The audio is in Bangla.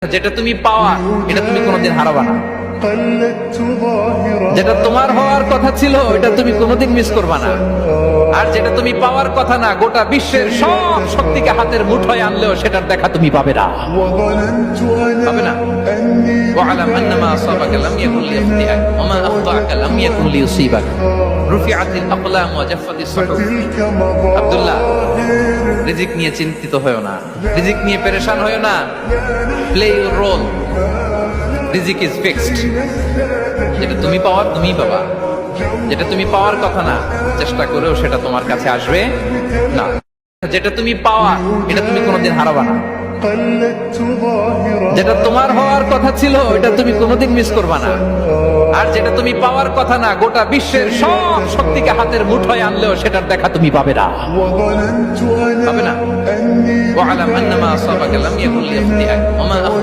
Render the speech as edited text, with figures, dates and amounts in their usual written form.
যেটা তুমি পাওয়া এটা তুমি কোনোদিন হারাবা না। যেটা তোমার হওয়ার কথা ছিল এটা তুমি কোনোদিন মিস করবা না। আর যেটা তুমি পাওয়ার কথা না, গোটা বিশ্বের সব শক্তিকে হাতের মুঠোয় আনলেও সেটার দেখা তুমি পাবে না, পাবে না। ওয়া'লাম আন্নামা আসাবাকা লাম ইয়াকুন লিয়াখতিআক ওয়া মা আখতাআকা লাম ইয়াকুন লিয়ুসিবাক রুফিআতিল আকলাম ওয়া জাফফাতিস সুহুফ। আব্দুল্লাহ, রিজিক নিয়ে চিন্তিত হয়ো না, রিজিক নিয়ে পেরেশান হয়ো না। প্লে ইউর রোল, রিজিক ইজ ফিক্সড। যেটা তুমি পাওয়ার তুমিই পাবা, যেটা তুমি পাওয়ার কথা না চেষ্টা করেও সেটা তোমার কাছে আসবে না। যেটা তুমি পাওয়া এটা তুমি কোনোদিন হারাবা না। যেটা তোমার হওয়ার কথা ছিল এটা তুমি কোনোদিন মিস করবা না। আর যেটা তুমি পাওয়ার কথা না, গোটা বিশ্বের সব শক্তিকে হাতের মুঠোয় আনলেও সেটার দেখা তুমি পাবে না, পাবে না। ওয়া'লাম আন্নামা আসাবাকা লাম ইয়াকুন লিয়াখতিআক ওয়া মা